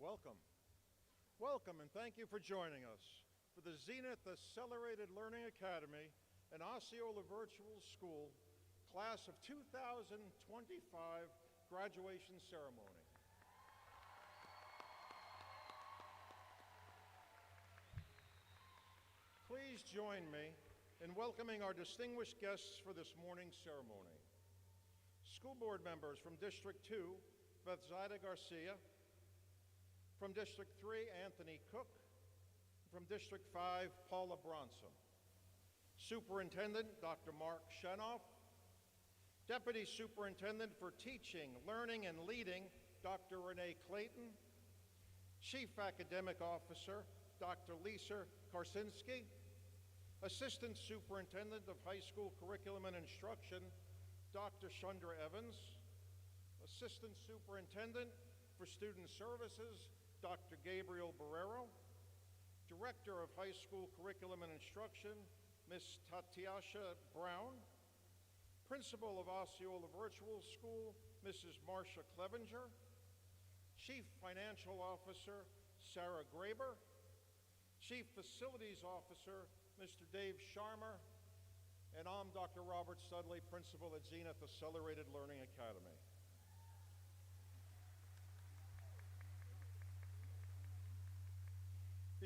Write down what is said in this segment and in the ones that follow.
Welcome. Welcome and thank you for joining us for the Zenith Accelerated Learning Academy and Osceola Virtual School Class of 2025 graduation ceremony. Please join me in welcoming our distinguished guests for this morning's ceremony. School board members from District 2, Bethsaida Garcia, from District 3, Anthony Cook, from District 5, Paula Bronson. Superintendent, Dr. Mark Shenoff. Deputy Superintendent for Teaching, Learning, and Leading, Dr. Renee Clayton. Chief Academic Officer, Dr. Lisa Karsinski. Assistant Superintendent of High School Curriculum and Instruction, Dr. Chandra Evans. Assistant Superintendent for Student Services, Dr. Gabriel Barrero. Director of High School Curriculum and Instruction, Ms. Tatiasha Brown. Principal of Osceola Virtual School, Mrs. Marcia Clevenger. Chief Financial Officer, Sarah Graber. Chief Facilities Officer, Mr. Dave Sharmer. And I'm Dr. Robert Studley, Principal at Zenith Accelerated Learning Academy.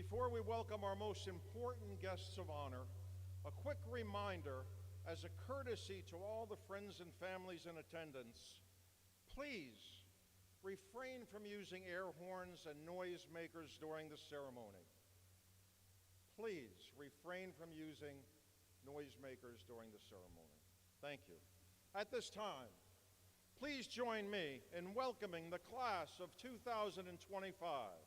Before we welcome our most important guests of honor, a quick reminder as a courtesy to all the friends and families in attendance, please refrain from using air horns and noisemakers during the ceremony. Please refrain from using noisemakers during the ceremony. Thank you. At this time, please join me in welcoming the class of 2025.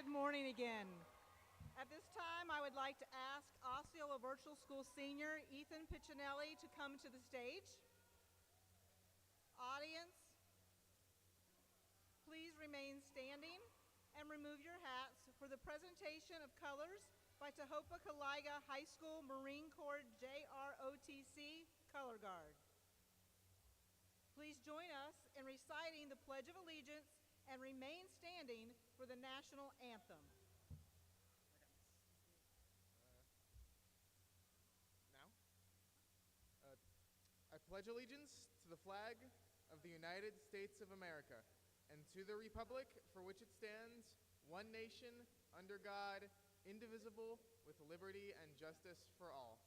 Good morning again. At this time, I would like to ask Osceola Virtual School Senior Ethan Piccinelli to come to the stage. Audience, please remain standing and remove your hats for the presentation of colors by Tohopa-Caliga High School Marine Corps JROTC Color Guard. Please join us in reciting the Pledge of Allegiance and remain standing for the national anthem. I pledge allegiance to the flag of the United States of America and to the republic for which it stands, one nation, under God, indivisible, with liberty and justice for all.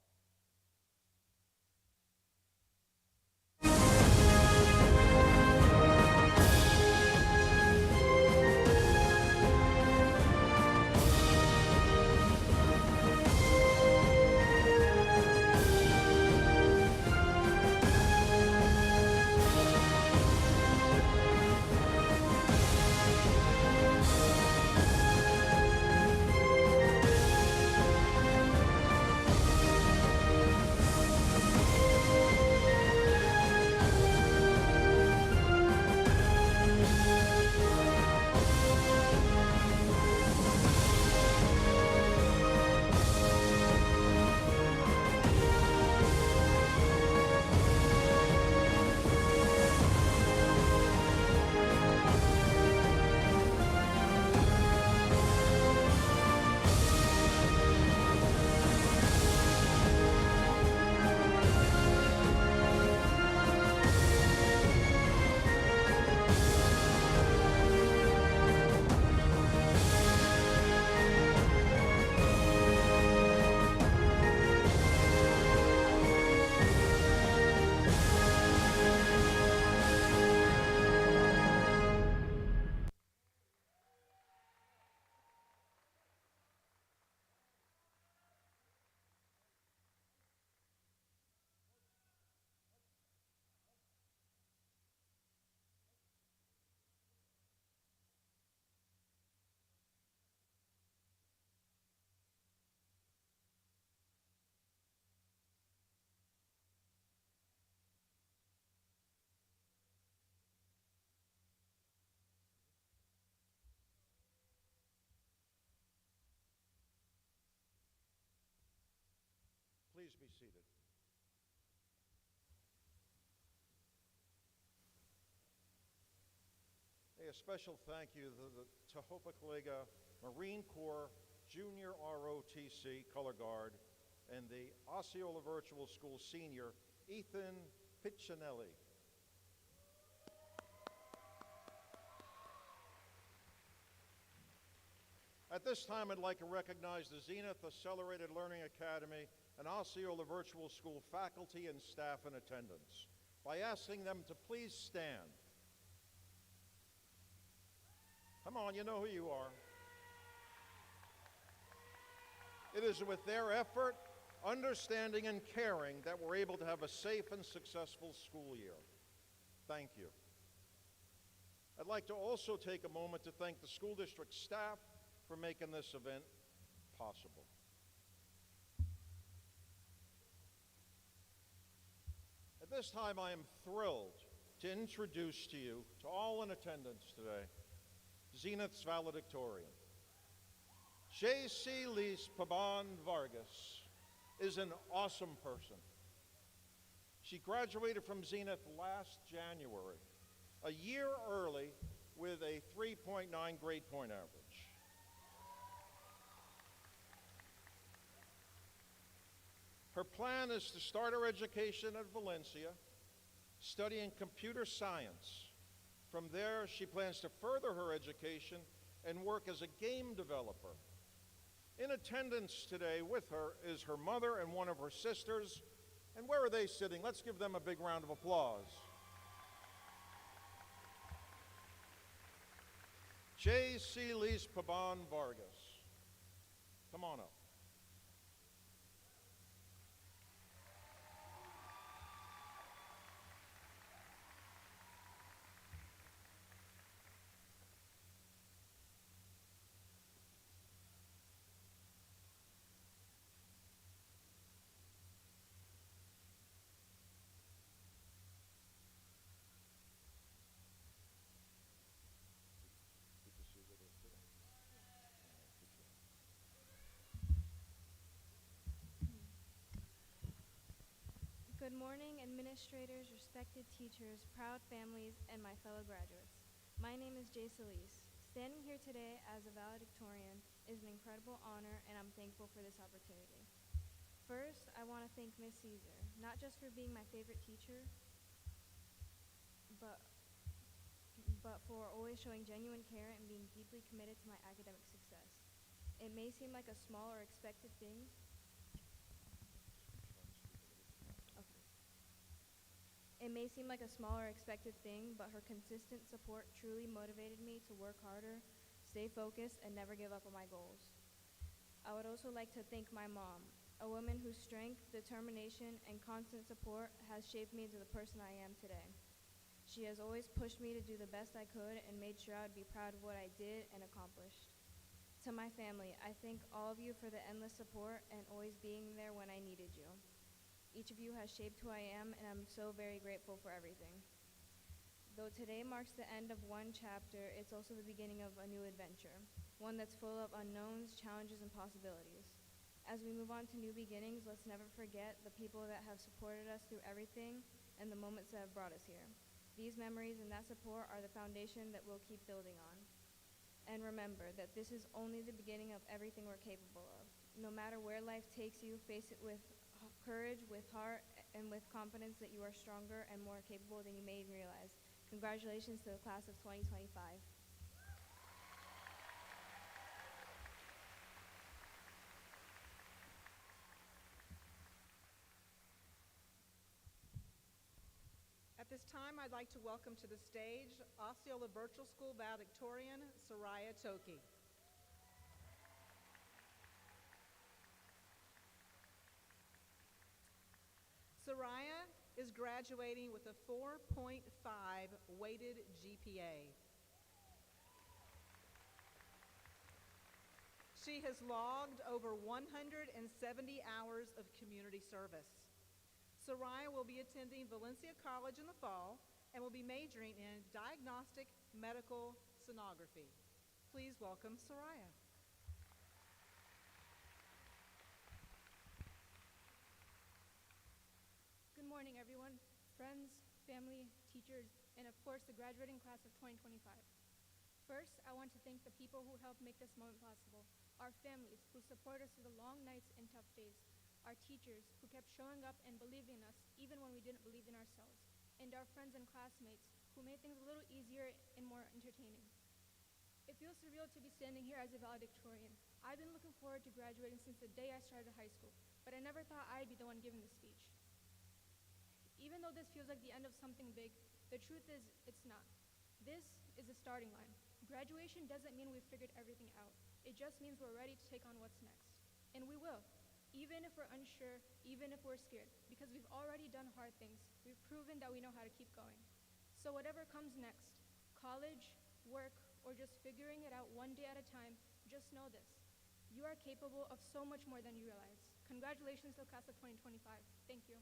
Please be seated. A special thank you to the Tohopa-Caliga Marine Corps Junior ROTC Color Guard and the Osceola Virtual School Senior Ethan Piccinelli. At this time, I'd like to recognize the Zenith Accelerated Learning Academy and Osceola Virtual School faculty and staff in attendance by asking them to please stand. Come on, you know who you are. It is with their effort, understanding, and caring that we're able to have a safe and successful school year. Thank you. I'd like to also take a moment to thank the school district staff for making this event possible. At this time, I am thrilled to introduce to you, to all in attendance today, Zenith's valedictorian. J.C. Lise Paban Vargas is an awesome person. She graduated from Zenith last January, a year early, with a 3.9 grade point average. Her plan is to start her education at Valencia, studying computer science. From there, she plans to further her education and work as a game developer. In attendance today with her is her mother and one of her sisters. And where are they sitting? Let's give them a big round of applause. J.C. Lise Paban Vargas. Come on up. Good morning, administrators, respected teachers, proud families, and my fellow graduates. My name is Jay Solis. Standing here today as a valedictorian is an incredible honor, and I'm thankful for this opportunity. First, I want to thank Miss Caesar, not just for being my favorite teacher, but for always showing genuine care and being deeply committed to my academic success. It may seem like a small or expected thing. Okay. It may seem like a small or expected thing, but her consistent support truly motivated me to work harder, stay focused, and never give up on my goals. I would also like to thank my mom, a woman whose strength, determination, and constant support has shaped me into the person I am today. She has always pushed me to do the best I could and made sure I would be proud of what I did and accomplished. To my family, I thank all of you for the endless support and always being there when I needed you. Each of you has shaped who I am, and I'm so very grateful for everything. Though today marks the end of one chapter, it's also the beginning of a new adventure, one that's full of unknowns, challenges, and possibilities. As we move on to new beginnings, let's never forget the people that have supported us through everything and the moments that have brought us here. These memories and that support are the foundation that we'll keep building on. And remember that this is only the beginning of everything we're capable of. No matter where life takes you, face it with courage, with heart, and with confidence that you are stronger and more capable than you may even realize. Congratulations to the class of 2025. At this time, I'd like to welcome to the stage Osceola Virtual School valedictorian, Soraya Toki. Soraya is graduating with a 4.5 weighted GPA. She has logged over 170 hours of community service. Soraya will be attending Valencia College in the fall and will be majoring in diagnostic medical sonography. Please welcome Soraya. Good morning, everyone, friends, family, teachers, and of course, the graduating class of 2025. First, I want to thank the people who helped make this moment possible, our families who support us through the long nights and tough days, our teachers who kept showing up and believing in us even when we didn't believe in ourselves, and our friends and classmates who made things a little easier and more entertaining. It feels surreal to be standing here as a valedictorian. I've been looking forward to graduating since the day I started high school, but I never thought I'd be the one giving the speech. Even though this feels like the end of something big, the truth is it's not. This is the starting line. Graduation doesn't mean we've figured everything out. It just means we're ready to take on what's next. And we will, even if we're unsure, even if we're scared, because we've already done hard things. We've proven that we know how to keep going. So whatever comes next, college, work, or just figuring it out one day at a time, just know this. You are capable of so much more than you realize. Congratulations to the class of 2025. Thank you.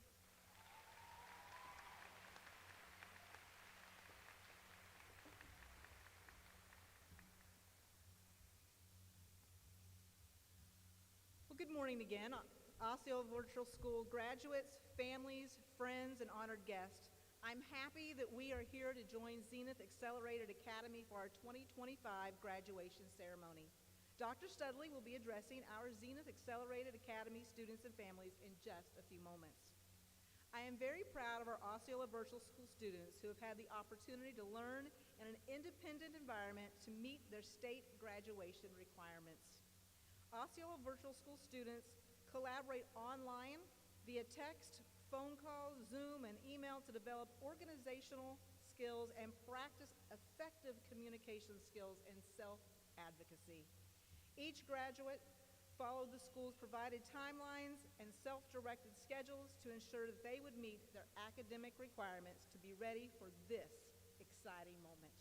Well, good morning again, Osceola Virtual School graduates, families, friends, and honored guests. I'm happy that we are here to join Zenith Accelerated Academy for our 2025 graduation ceremony. Dr. Studley will be addressing our Zenith Accelerated Academy students and families in just a few moments. I am very proud of our Osceola Virtual School students who have had the opportunity to learn in an independent environment to meet their state graduation requirements. Osceola Virtual School students collaborate online via text, phone calls, Zoom, and email to develop organizational skills and practice effective communication skills and self-advocacy. Each graduate followed the school's provided timelines and self-directed schedules to ensure that they would meet their academic requirements to be ready for this exciting moment.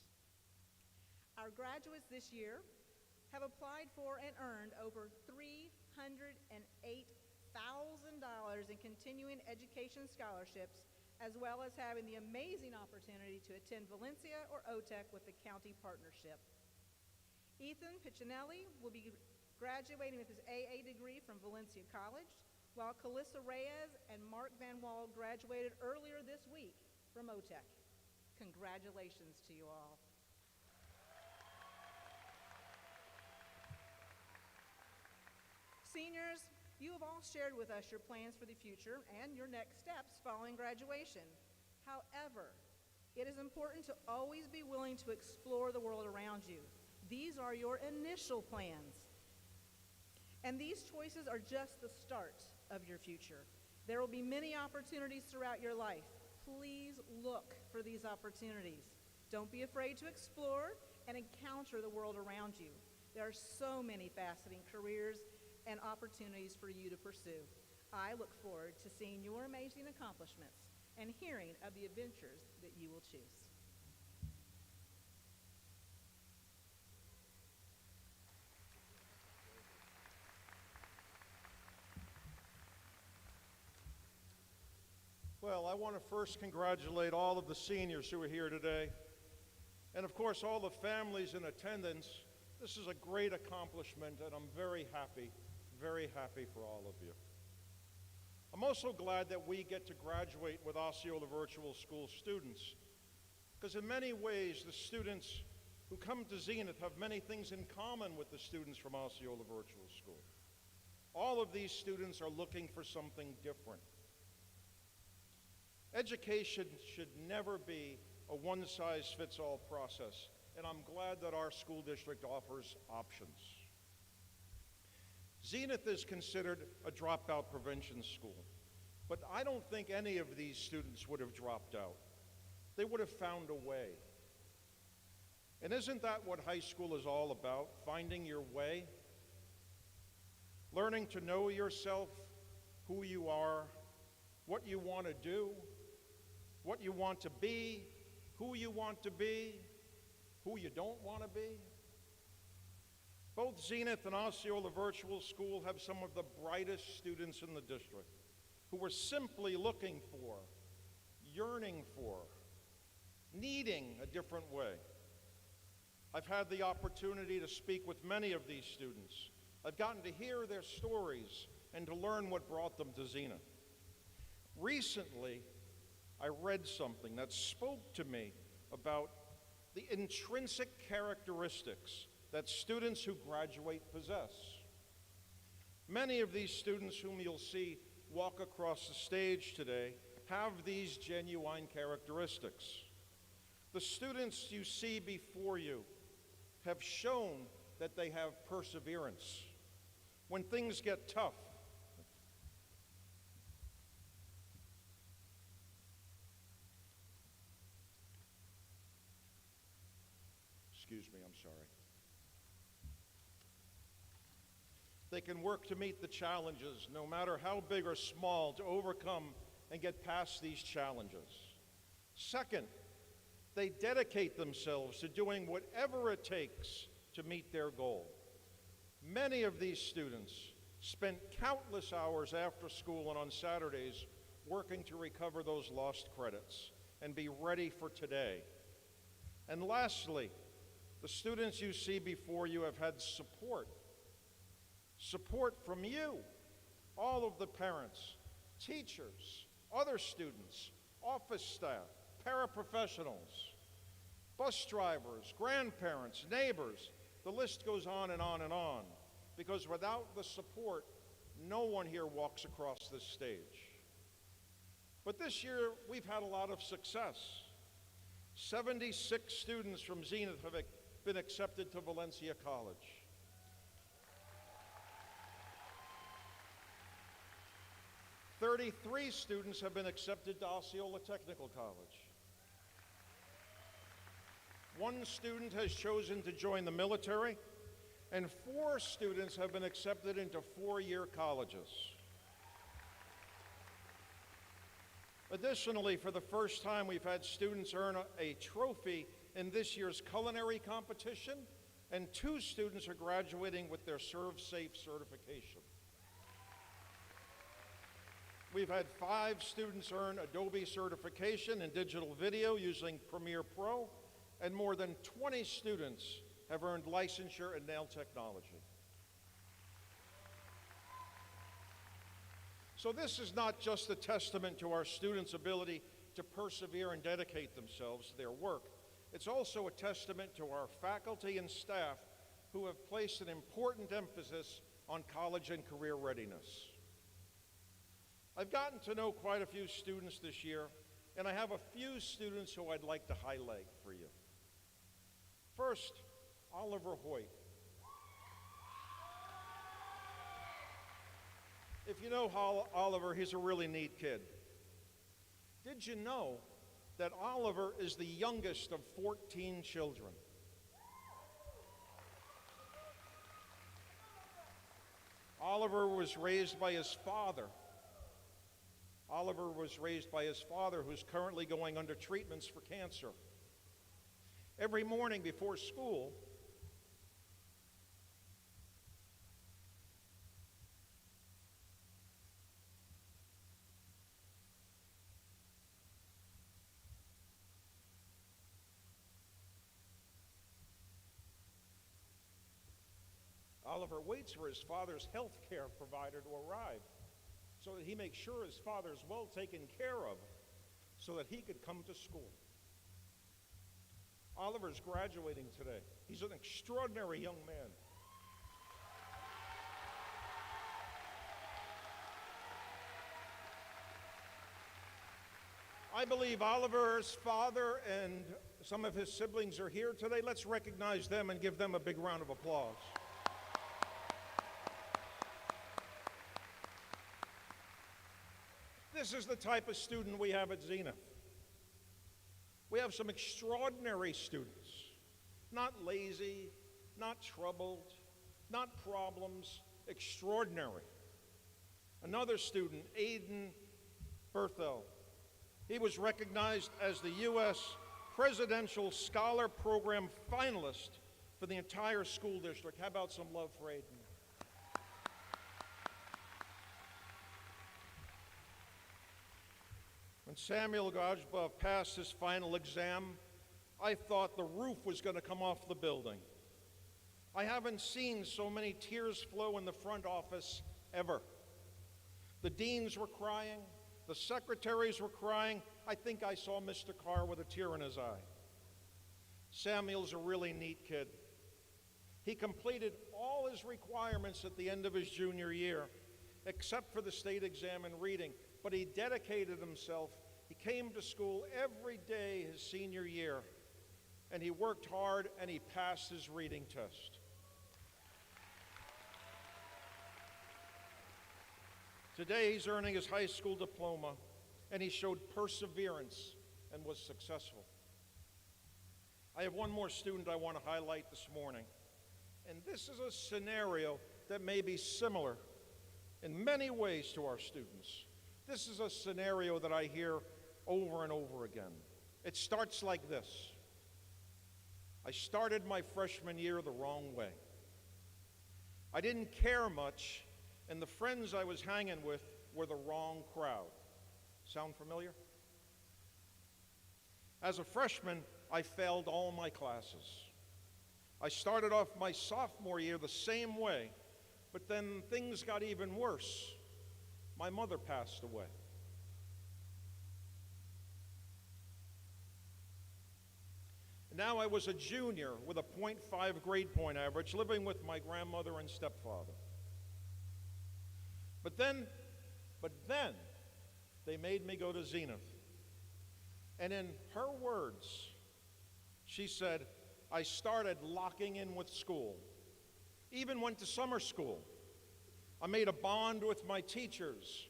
Our graduates this year have applied for and earned over $308,000 in continuing education scholarships, as well as having the amazing opportunity to attend Valencia or OTEC with the county partnership. Ethan Piccinelli will be graduating with his AA degree from Valencia College. while Calissa Reyes and Mark Van Wall graduated earlier this week from OTEC. Congratulations to you all. Seniors, you have all shared with us your plans for the future and your next steps following graduation. However, it is important to always be willing to explore the world around you. These are your initial plans. And these choices are just the start of your future. There will be many opportunities throughout your life. Please look for these opportunities. Don't be afraid to explore and encounter the world around you. There are so many fascinating careers and opportunities for you to pursue. I look forward to seeing your amazing accomplishments and hearing of the adventures that you will choose. Well, I want to first congratulate all of the seniors who are here today, and of course all the families in attendance. This is a great accomplishment, and I'm very happy for all of you. I'm also glad that we get to graduate with Osceola Virtual School students, because in many ways the students who come to Zenith have many things in common with the students from Osceola Virtual School. All of these students are looking for something different. Education should never be a one-size-fits-all process, and I'm glad that our school district offers options. Zenith is considered a dropout prevention school, but I don't think any of these students would have dropped out. They would have found a way. And isn't that what high school is all about? Finding your way? Learning to know yourself, who you are, what you want to do, what you want to be, who you want to be, who you don't want to be. Both Zenith and Osceola Virtual School have some of the brightest students in the district who are simply looking for, yearning for, needing a different way. I've had the opportunity to speak with many of these students. I've gotten to hear their stories and to learn what brought them to Zenith. Recently, I read something that spoke to me about the intrinsic characteristics that students who graduate possess. Many of these students whom you'll see walk across the stage today have these genuine characteristics. The students you see before you have shown that they have perseverance. When things get tough, excuse me, I'm sorry. They can work to meet the challenges, no matter how big or small, to overcome and get past these challenges. Second, they dedicate themselves to doing whatever it takes to meet their goal. Many of these students spent countless hours after school and on Saturdays working to recover those lost credits and be ready for today. And lastly, the students you see before you have had support from you, all of the parents, teachers, other students, office staff, paraprofessionals, bus drivers, grandparents, neighbors. The list goes on and on and on, because without the support, no one here walks across this stage. But this year, we've had a lot of success. 76 students from Zenith have been accepted to Valencia College. 33 students have been accepted to Osceola Technical College. 1 student has chosen to join the military, and 4 students have been accepted into 4-year colleges. Additionally, for the first time, we've had students earn a trophy in this year's culinary competition, and 2 students are graduating with their Serve Safe certification. We've had 5 students earn Adobe certification in digital video using Premiere Pro, and more than 20 students have earned licensure in nail technology. So this is not just a testament to our students' ability to persevere and dedicate themselves to their work. It's also a testament to our faculty and staff who have placed an important emphasis on college and career readiness. I've gotten to know quite a few students this year, and I have a few students who I'd like to highlight for you. First, Oliver Hoyt. If you know Oliver, he's a really neat kid. Did you know that Oliver is the youngest of 14 children? Oliver was raised by his father. Oliver was raised by his father, who's currently going under treatments for cancer. Every morning before school, Oliver waits for his father's health care provider to arrive so that he makes sure his father is well taken care of so that he could come to school. Oliver's graduating today. He's an extraordinary young man. I believe Oliver's father and some of his siblings are here today. Let's recognize them and give them a big round of applause. This is the type of student we have at Zenith. We have some extraordinary students, not lazy, not troubled, not problems, extraordinary. Another student, Aiden Berthel, he was recognized as the U.S. Presidential Scholar Program finalist for the entire school district. How about some love for Aiden? When Samuel Gajbov passed his final exam, I thought the roof was going to come off the building. I haven't seen so many tears flow in the front office ever. The deans were crying, the secretaries were crying. I think I saw Mr. Carr with a tear in his eye. Samuel's a really neat kid. He completed all his requirements at the end of his junior year, except for the state exam in reading, but he dedicated himself. He came to school every day his senior year, and he worked hard, and he passed his reading test. Today, he's earning his high school diploma, and he showed perseverance and was successful. I have one more student I want to highlight this morning, and this is a scenario that may be similar in many ways to our students. This is a scenario that I hear over and over again. It starts like this. I started my freshman year the wrong way. I didn't care much, and the friends I was hanging with were the wrong crowd. Sound familiar? As a freshman, I failed all my classes. I started off my sophomore year the same way, but then things got even worse. My mother passed away. Now I was a junior with a .5 grade point average, living with my grandmother and stepfather. But then, they made me go to Zenith. And in her words, she said, I started locking in with school. Even went to summer school. I made a bond with my teachers,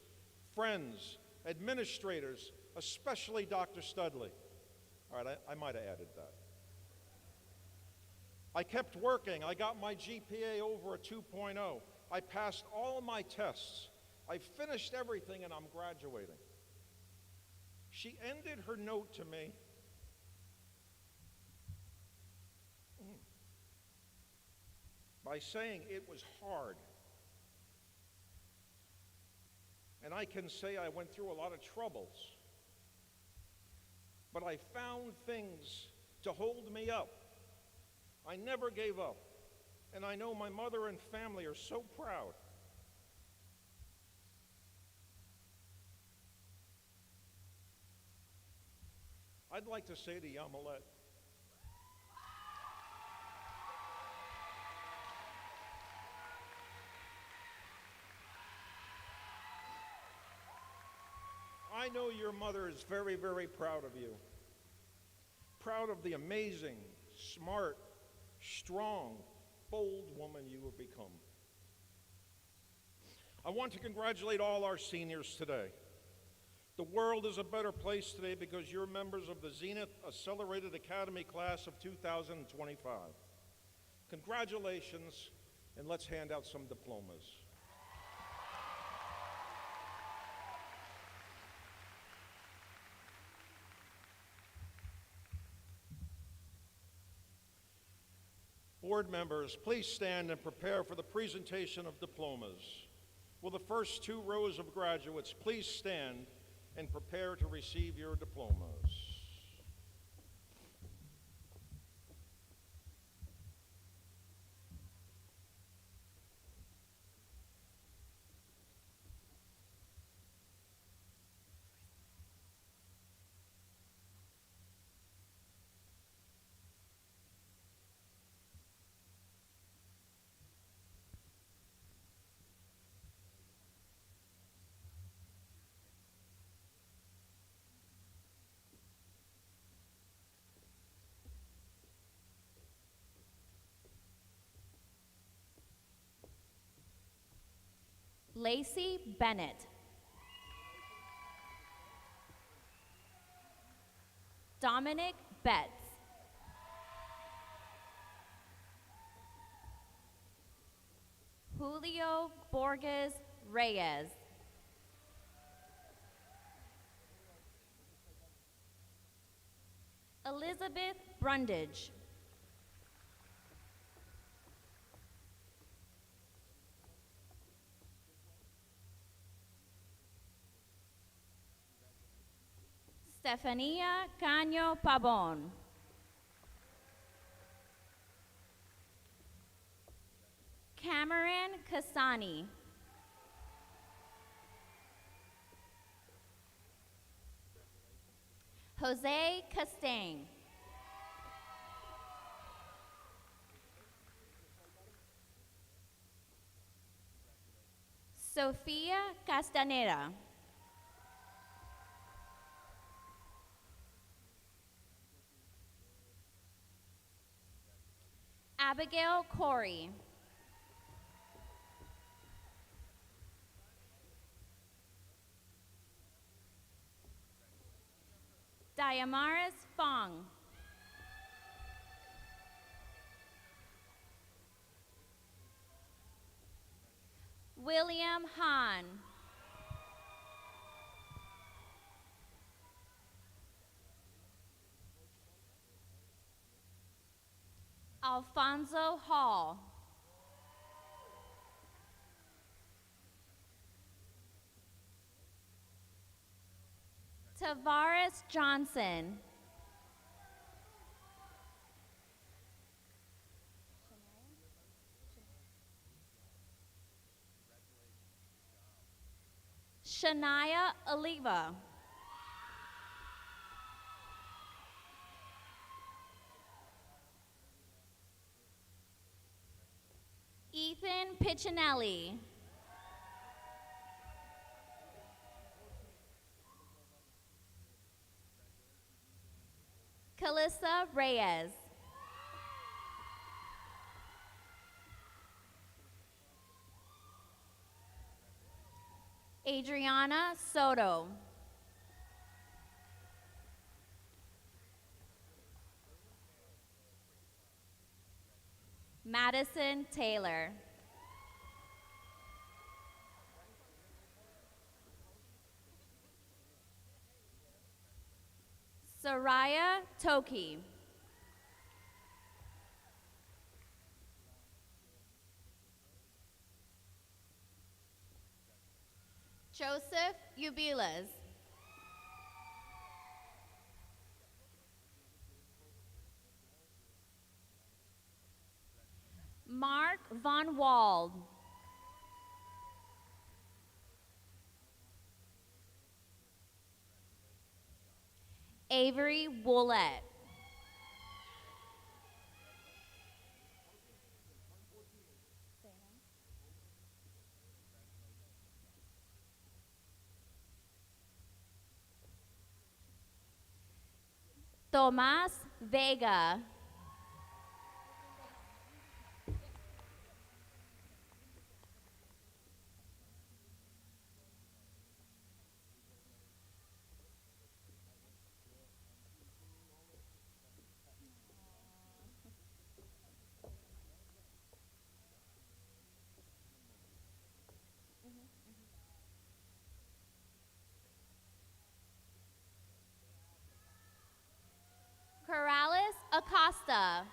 friends, administrators, especially Dr. Studley. All right, I might have added that. I kept working. I got my GPA over a 2.0. I passed all my tests. I finished everything, and I'm graduating. She ended her note to me by saying it was hard. And I can say I went through a lot of troubles. But I found things to hold me up. I never gave up. And I know my mother and family are so proud. I'd like to say to Yamilet, I know your mother is very, very proud of you. Proud of the amazing, smart, strong, bold woman you have become. I want to congratulate all our seniors today. The world is a better place today because you're members of the Zenith Accelerated Academy Class of 2025. Congratulations, and let's hand out some diplomas. Board members, please stand and prepare for the presentation of diplomas. Will the first two rows of graduates please stand and prepare to receive your diplomas. Lacey Bennett. Dominic Betts. Julio Borges Reyes. Elizabeth Brundage. Stefania Caño Pabon. Cameron Kasani. Jose Castang. Sofia Castaneda. Abigail Corey. Diamaris Fong. William Hahn. Alfonso Hall. Tavares Johnson. Shania Oliva. Ethan Piccinelli. Calissa Reyes. Adriana Soto. Madison Taylor. Soraya Toki. Joseph Ubilas. Mark Von Wald. Avery Woolett. Tomás Vega. Corrales Acosta.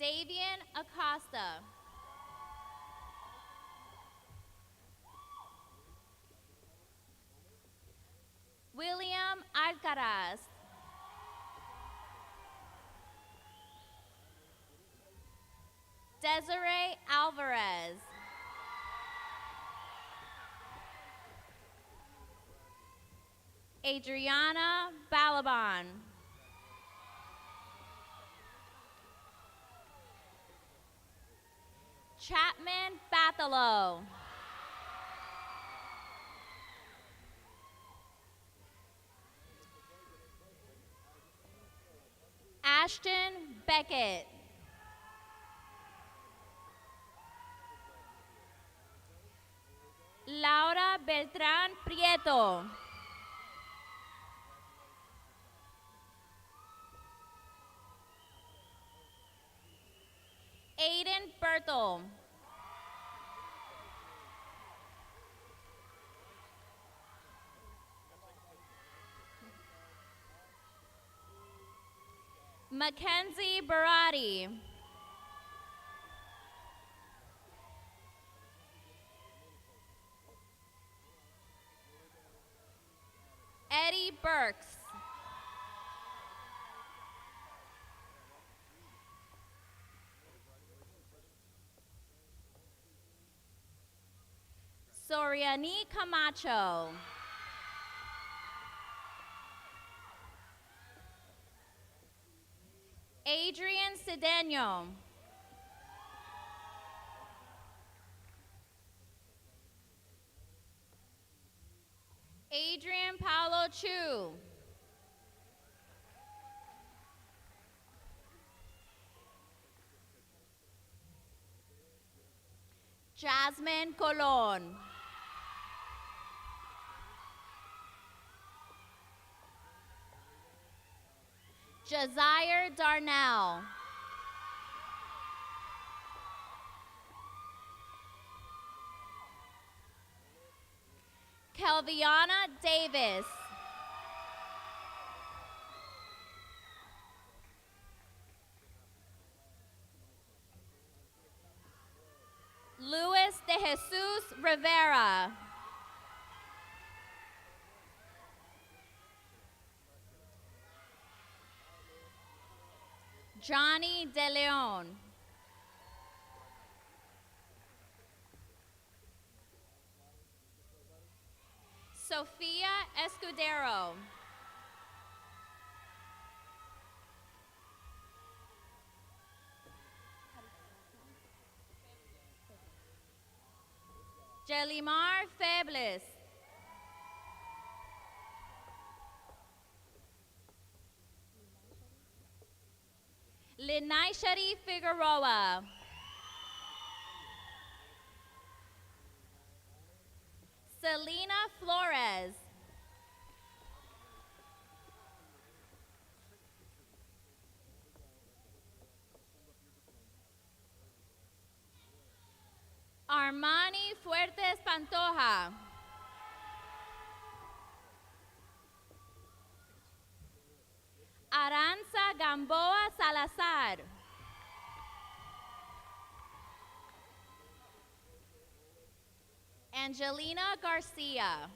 Davian Acosta. William Alcaraz. Desiree Alvarez. Adriana Balaban. Chapman Bathalo. Ashton Beckett. Laura Beltrán Prieto. Aiden Bertel. Mackenzie Barati. Eddie Burks. Soriani Camacho. Adrian Cedeno. Adrian Paulo Chu. Jasmine Colon. Jazire Darnell. Kelviana Davis. Luis de Jesus Rivera. Johnny De Leon. Sofia Escudero. Jelimar Febles. Linaishari Figueroa. Selena Flores. Armani Fuertes Pantoja. Aranza Gamboa Salazar. Angelina Garcia.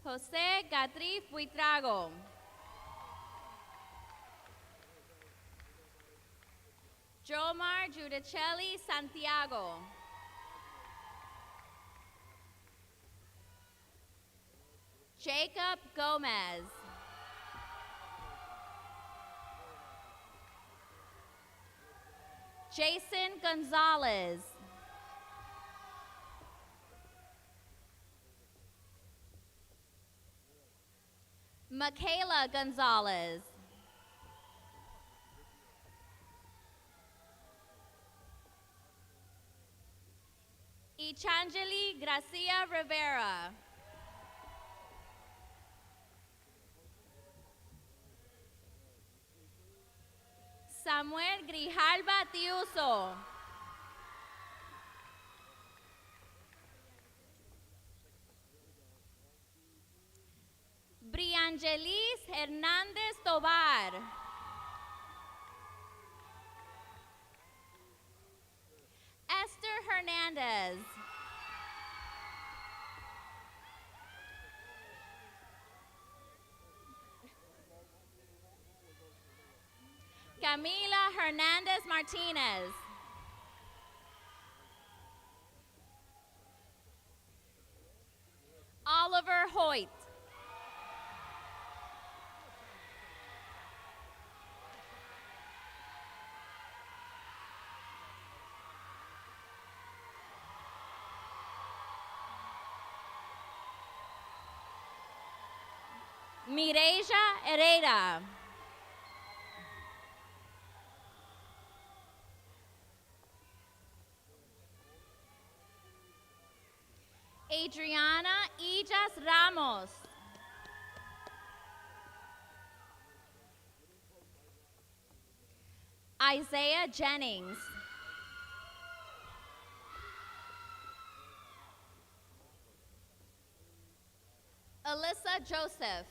Jose Gatrif Buitrago. Jomar Judicelli Santiago. Jacob Gomez. Jason Gonzalez. Michaela Gonzalez. Ichangeli Gracia Rivera. Samuel Grijalba Tiuso. Briangelis Hernández Tobar. Esther Hernandez. Camila Hernandez Martinez. Oliver Hoyt. Mireja Herrera. Adriana Ijas Ramos. Isaiah Jennings. Alyssa Joseph.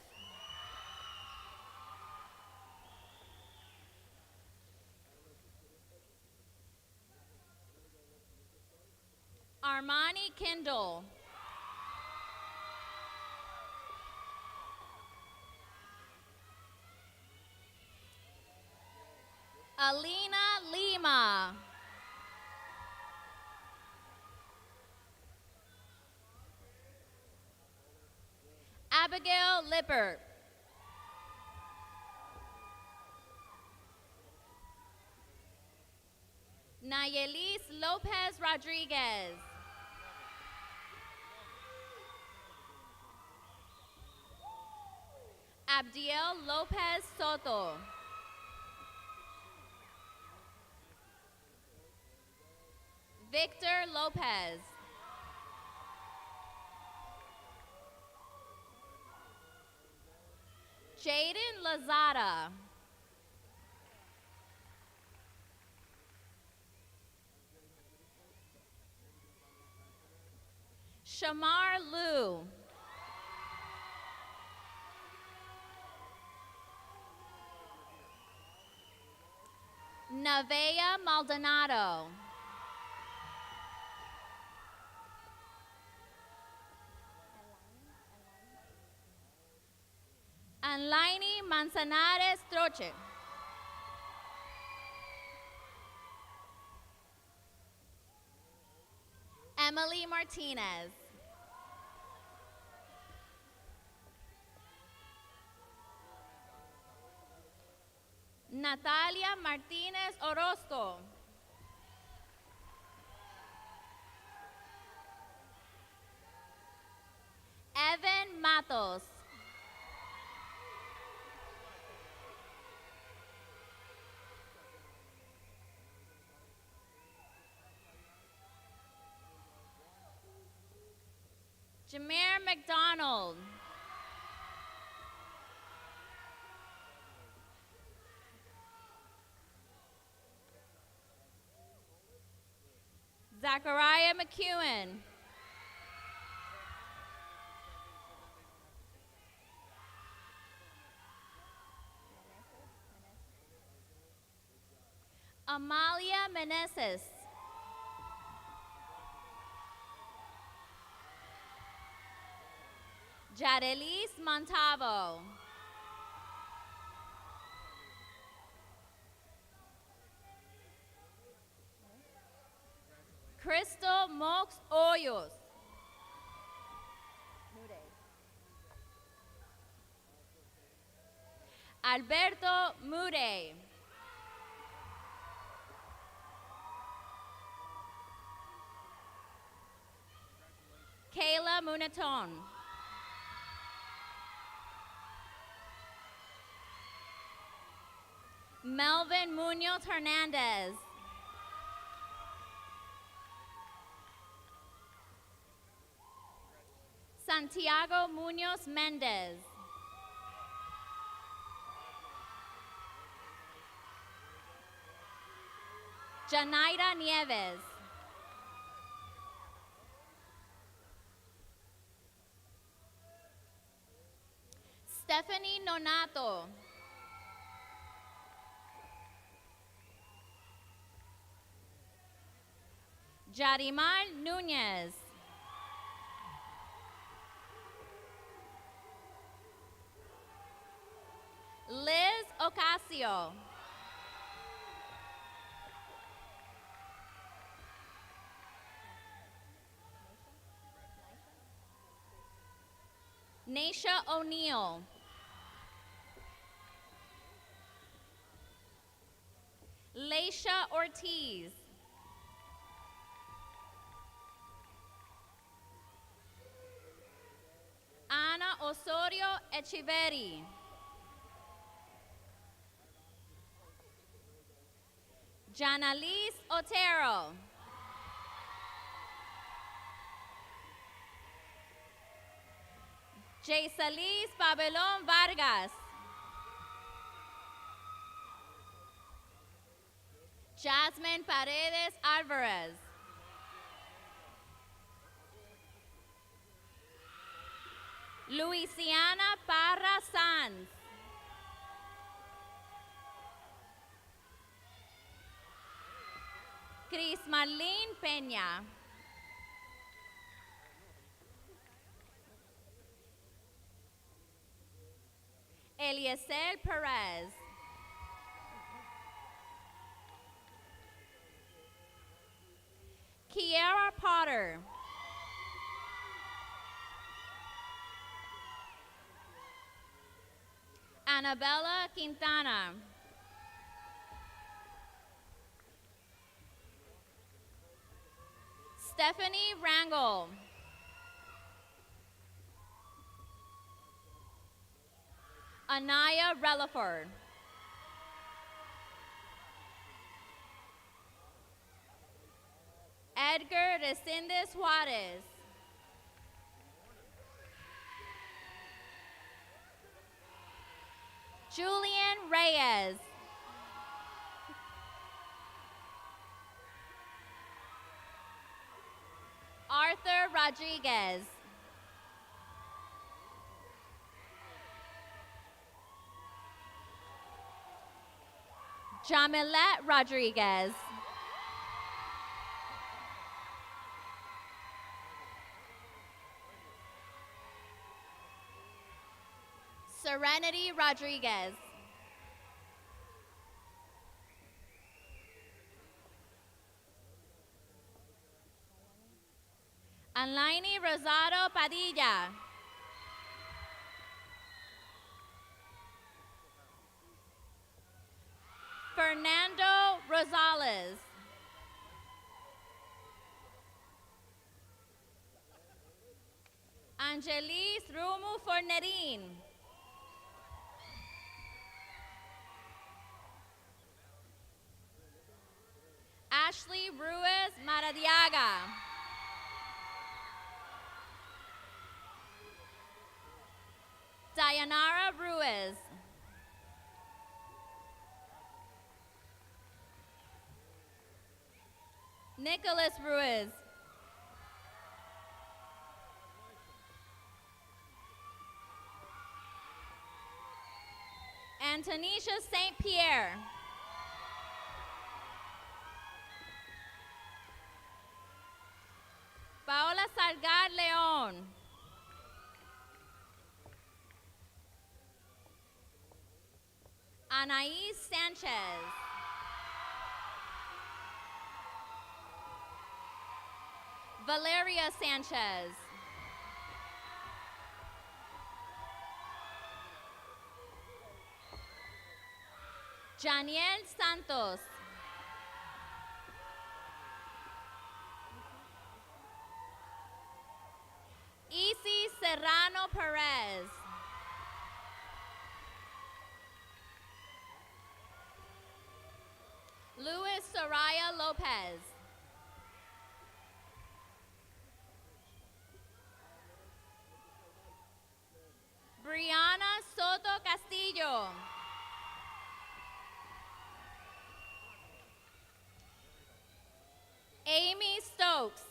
Armani Kindle. Alina Lima. Abigail Lippert. Nayelis Lopez Rodriguez. Abdiel Lopez Soto. Victor Lopez. Jaden Lazada. Shamar Liu. Navea Maldonado. Anlaini Manzanares Troche. Emily Martinez. Natalia Martinez Orozco. Evan Matos. Jameer McDonald. Zachariah McEwen. Amalia Meneses. Jadelis Montavo. Crystal Mox Hoyos. Alberto Mude. Kayla Munaton. Melvin Munoz Hernandez. Santiago Munoz Mendez. Janaida Nieves. Stephanie Nonato. Jarimal Nunez. Liz Ocasio. Naisha O'Neill. Leisha Ortiz. Ana Osorio Echeverri. Janalise Otero. Jaysalis Babelon Vargas. Jasmine Paredes Alvarez. Luisiana Parra Sanz. Cris Marlene Peña. Eliezer Perez. Kiara Potter. Annabella Quintana. Stephanie Rangel. Anaya Relaford. Edgar Resendez Juarez. Julian Reyes. Arthur Rodriguez. Jamilette Rodriguez. Serenity Rodriguez. Alaini Rosado Padilla. Fernando Rosales. Angelis Rumu Fornerin. Ashley Ruiz Maradiaga. Dayanara Ruiz. Nicholas Ruiz. Antonisha St. Pierre. Paola Salgar León. Anaís Sanchez. Valeria Sanchez. Janiel Santos. Isi Serrano Perez. Luis Soraya Lopez. Brianna Soto Castillo. Amy Stokes.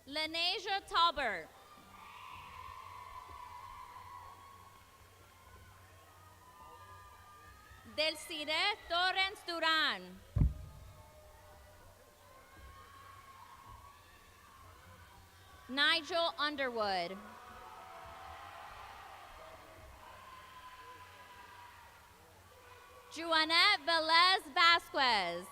Lenasia Talbert. Delcire Torrens Duran. Nigel Underwood. Juanette Velez Vasquez.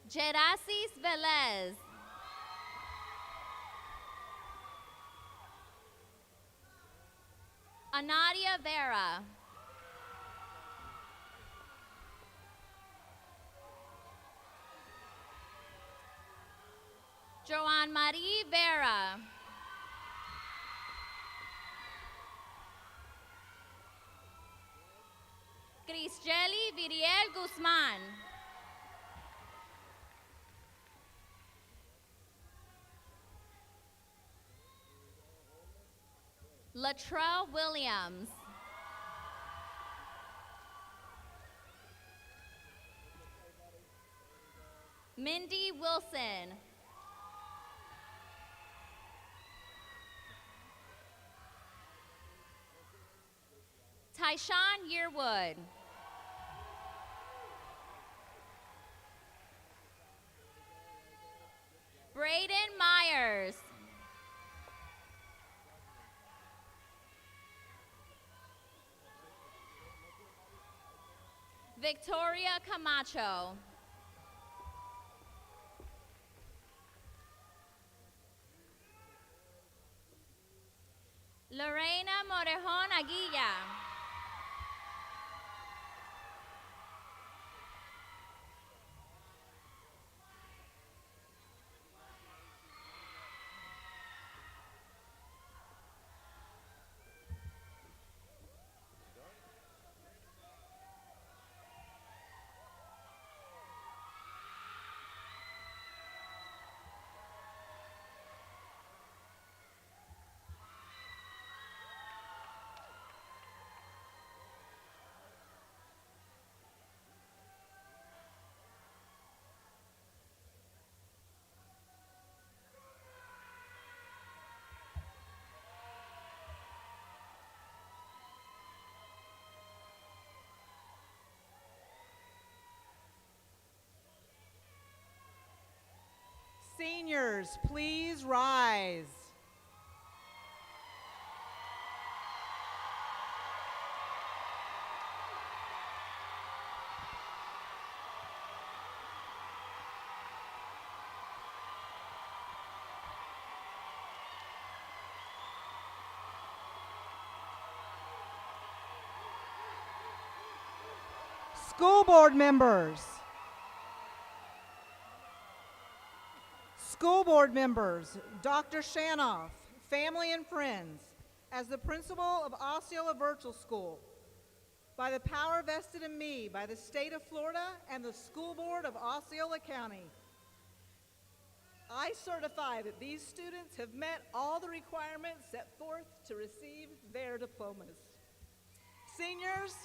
Gerasis Velez. Anadia Vera. Joan Marie Vera. Crisjeli Viriel Guzman. Latrell Williams. Mindy Wilson. Tyshawn Yearwood. Braden Myers. Victoria Camacho. Lorena Morejon Aguilla. Seniors, please rise. School board members. School board members, Dr. Shanoff, family and friends, as the principal of Osceola Virtual School, by the power vested in me by the state of Florida and the school board of Osceola County, I certify that these students have met all the requirements set forth to receive their diplomas. Seniors,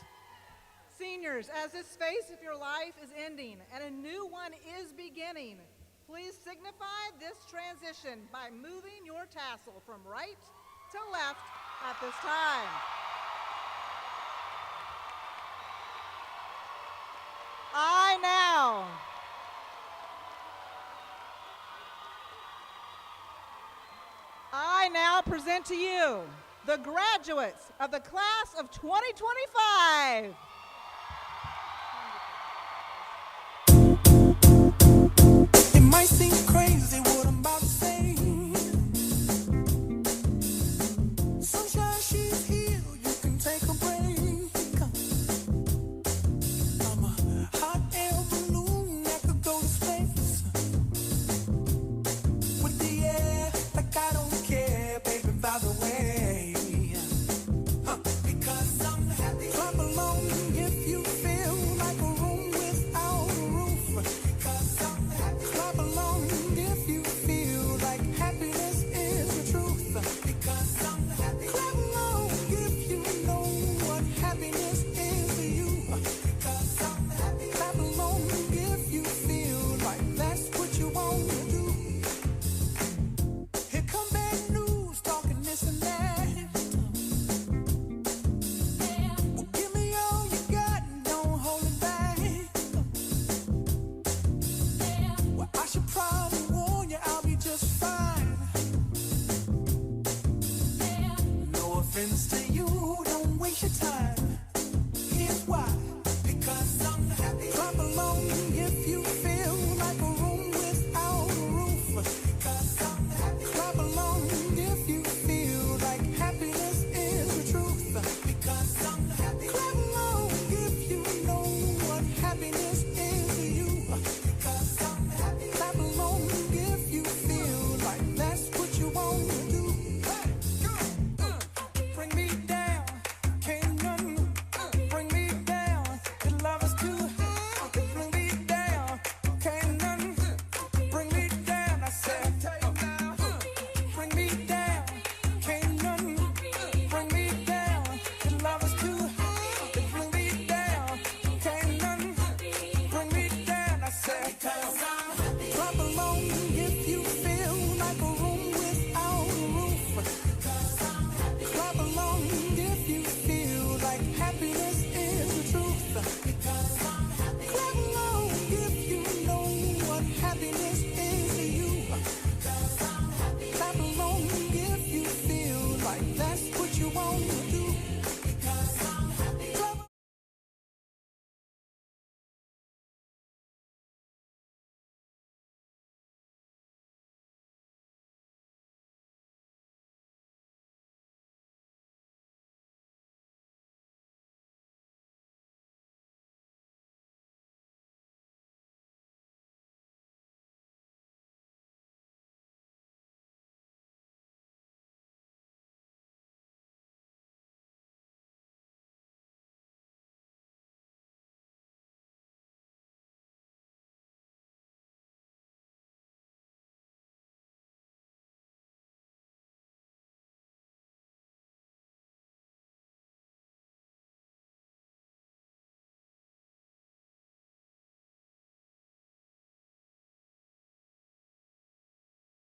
as this phase of your life is ending and a new one is beginning, please signify this transition by moving your tassel from right to left at this time. I now present to you the graduates of the class of 2025. It might seem crazy what I'm about to say. Sunshine, she's here, you can take a break. I'm a hot air balloon that could go to space. With the air, like I don't care, baby, by the way. Because I'm happy. Clap along if you feel like a room without a roof. Because I'm happy. Clap along if you feel like happiness is the truth. Because I'm happy. Clap along if you know what happiness is to you. Because I'm happy. Clap along if you feel like that's what you want to do. Here come bad news, talking this and that. Well, give me all you got and don't hold it back. Well, I should probably warn you, I'll be just fine. No offense to